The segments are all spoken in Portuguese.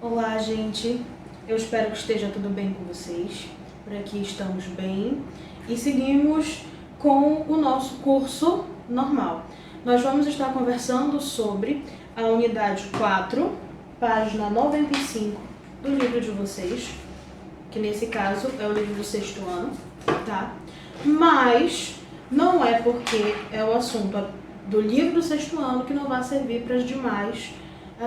Olá, gente. Eu espero que esteja tudo bem com vocês. Por aqui estamos bem e seguimos com o nosso curso normal. Nós vamos estar conversando sobre a unidade 4, página 95 do livro de vocês, que nesse caso é o livro do 6º ano, tá? Mas não é porque é o assunto do livro do 6º ano que não vai servir para as demais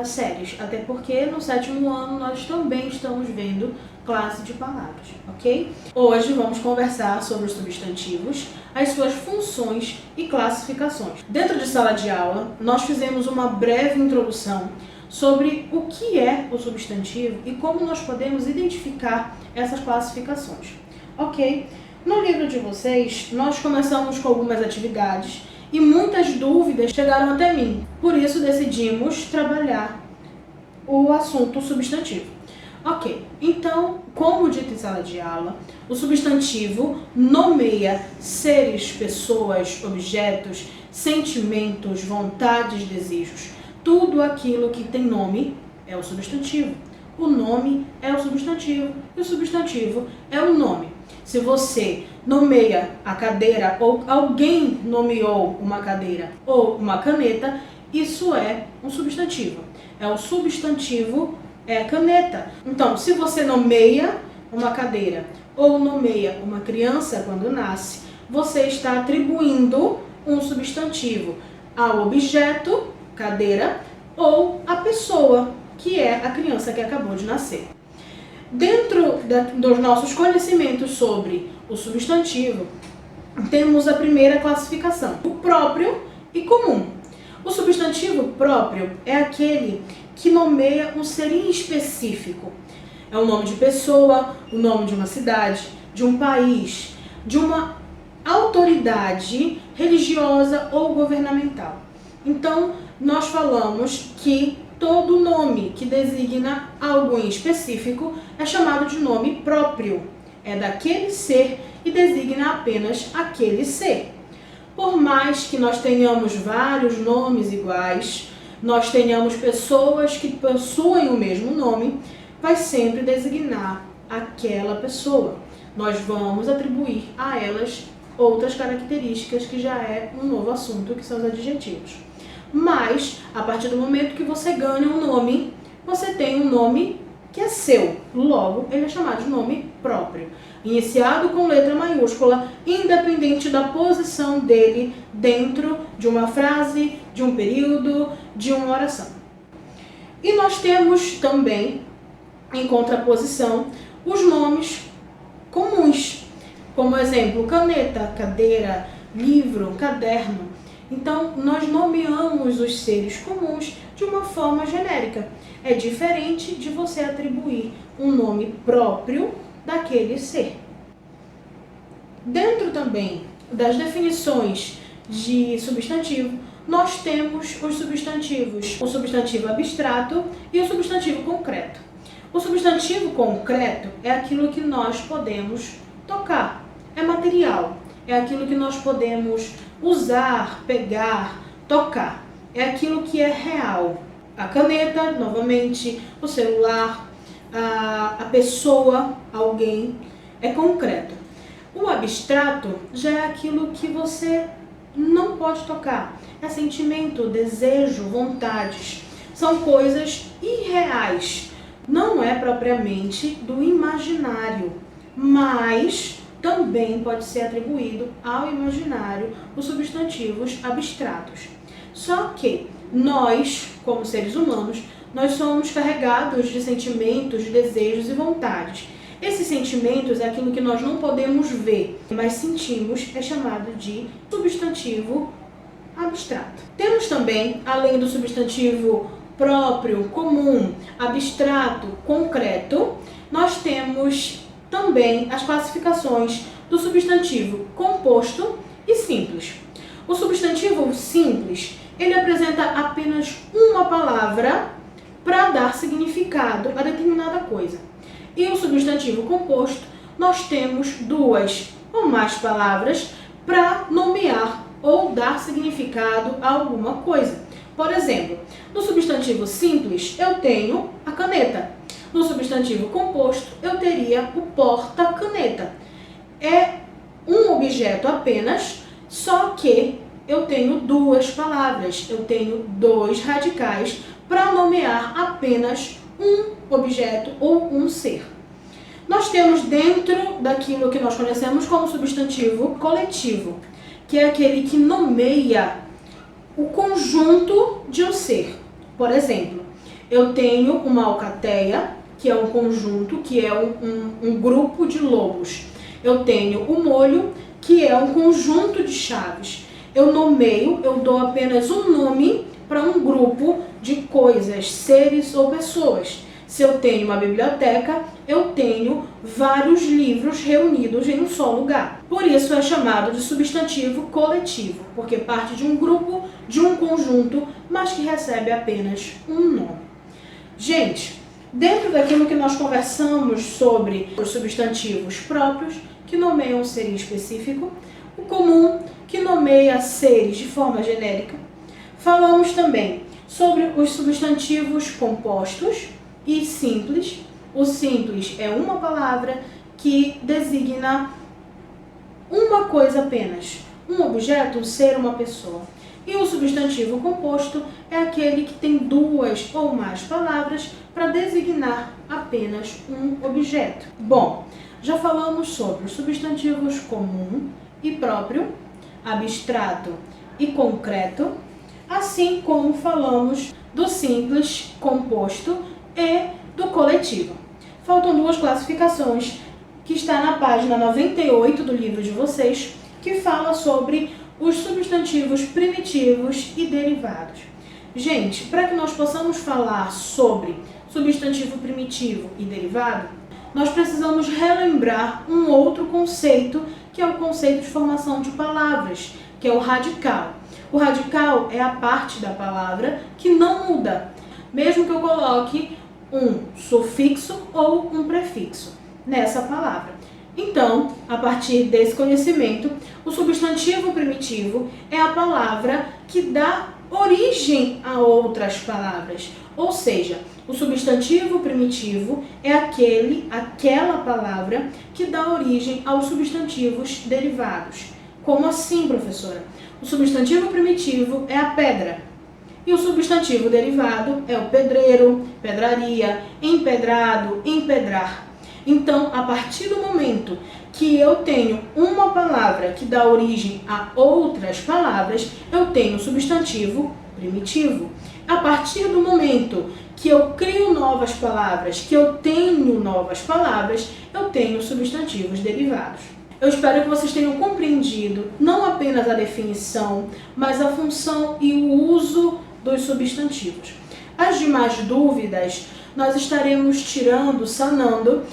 séries, até porque no 7º ano nós também estamos vendo classe de palavras, ok? Hoje vamos conversar sobre os substantivos, as suas funções e classificações. Dentro de sala de aula, nós fizemos uma breve introdução sobre o que é o substantivo e como nós podemos identificar essas classificações, ok? No livro de vocês, nós começamos com algumas atividades e muitas dúvidas chegaram até mim. Por isso decidimos trabalhar o assunto substantivo. Ok, então, como dito em sala de aula, o substantivo nomeia seres, pessoas, objetos, sentimentos, vontades, desejos. Tudo aquilo que tem nome é o substantivo. O nome é o substantivo e o substantivo é o nome. Se você nomeia a cadeira ou alguém nomeou uma cadeira ou uma caneta, isso é um substantivo. É o substantivo, é caneta. Então, se você nomeia uma cadeira ou nomeia uma criança quando nasce, você está atribuindo um substantivo ao objeto, cadeira, ou à pessoa, que é a criança que acabou de nascer. Dentro dos nossos conhecimentos sobre o substantivo, temos a primeira classificação, o próprio e comum. O substantivo próprio é aquele que nomeia um ser específico. É o nome de pessoa, o nome de uma cidade, de um país, de uma autoridade religiosa ou governamental. Então, nós falamos que todo nome que designa algo em específico é chamado de nome próprio. É daquele ser e designa apenas aquele ser. Por mais que nós tenhamos vários nomes iguais, nós tenhamos pessoas que possuem o mesmo nome, vai sempre designar aquela pessoa. Nós vamos atribuir a elas outras características que já é um novo assunto, que são os adjetivos. Mas, a partir do momento que você ganha um nome, você tem um nome que é seu. Logo, ele é chamado de nome próprio. Iniciado com letra maiúscula, independente da posição dele dentro de uma frase, de um período, de uma oração. E nós temos também, em contraposição, os nomes comuns. Como exemplo, caneta, cadeira, livro, caderno. Então, nós nomeamos os seres comuns de uma forma genérica. É diferente de você atribuir um nome próprio daquele ser. Dentro também das definições de substantivo, nós temos os substantivos, o substantivo abstrato e o substantivo concreto. O substantivo concreto é aquilo que nós podemos tocar, é material, é aquilo que nós podemos usar, pegar, tocar. É aquilo que é real. A caneta, novamente, o celular, a pessoa, alguém, é concreto. O abstrato já é aquilo que você não pode tocar. É sentimento, desejo, vontades. São coisas irreais. Não é propriamente do imaginário, mas também pode ser atribuído ao imaginário os substantivos abstratos. Só que nós, como seres humanos, nós somos carregados de sentimentos, desejos e vontades. Esses sentimentos é aquilo que nós não podemos ver, mas sentimos, é chamado de substantivo abstrato. Temos também, além do substantivo próprio, comum, abstrato, concreto, nós temos também as classificações do substantivo composto e simples. O substantivo simples, ele apresenta apenas uma palavra para dar significado a determinada coisa. E o substantivo composto, nós temos duas ou mais palavras para nomear ou dar significado a alguma coisa. Por exemplo, no substantivo simples, eu tenho a caneta. No substantivo composto, eu teria o porta-caneta. É um objeto apenas, só que eu tenho duas palavras, eu tenho dois radicais para nomear apenas um objeto ou um ser. Nós temos dentro daquilo que nós conhecemos como substantivo coletivo, que é aquele que nomeia o conjunto de um ser. Por exemplo, eu tenho uma alcateia, que é um conjunto, que é um grupo de lobos. Eu tenho o molho, que é um conjunto de chaves. Eu nomeio, eu dou apenas um nome para um grupo de coisas, seres ou pessoas. Se eu tenho uma biblioteca, eu tenho vários livros reunidos em um só lugar. Por isso é chamado de substantivo coletivo, porque parte de um grupo, de um conjunto, mas que recebe apenas um nome. Gente, dentro daquilo que nós conversamos sobre os substantivos próprios, que nomeiam um ser específico, o comum, que nomeia seres de forma genérica, falamos também sobre os substantivos compostos e simples. O simples é uma palavra que designa uma coisa apenas, um objeto, um ser, uma pessoa. E o substantivo composto é aquele que tem duas ou mais palavras para designar apenas um objeto. Bom, já falamos sobre os substantivos comum e próprio, abstrato e concreto, assim como falamos do simples, composto e do coletivo. Faltam duas classificações que está na página 98 do livro de vocês, que fala sobre os substantivos primitivos e derivados. Gente, para que nós possamos falar sobre substantivo primitivo e derivado, nós precisamos relembrar um outro conceito, que é o conceito de formação de palavras, que é o radical. O radical é a parte da palavra que não muda, mesmo que eu coloque um sufixo ou um prefixo nessa palavra. Então, a partir desse conhecimento, o substantivo primitivo é a palavra que dá origem a outras palavras. Ou seja, o substantivo primitivo é aquela palavra que dá origem aos substantivos derivados. Como assim, professora? O substantivo primitivo é a pedra. E o substantivo derivado é o pedreiro, pedraria, empedrado, empedrar. Então, a partir do momento que eu tenho uma palavra que dá origem a outras palavras, eu tenho o substantivo primitivo. A partir do momento que eu crio novas palavras, que eu tenho novas palavras, eu tenho substantivos derivados. Eu espero que vocês tenham compreendido não apenas a definição, mas a função e o uso dos substantivos. As demais dúvidas nós estaremos tirando, sanando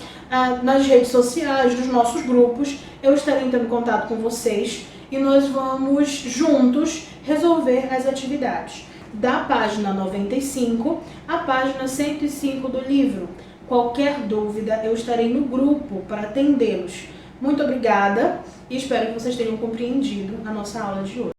nas redes sociais, nos nossos grupos. Eu estarei entrando em contato com vocês e nós vamos juntos resolver as atividades da página 95 à página 105 do livro. Qualquer dúvida, eu estarei no grupo para atendê-los. Muito obrigada e espero que vocês tenham compreendido a nossa aula de hoje.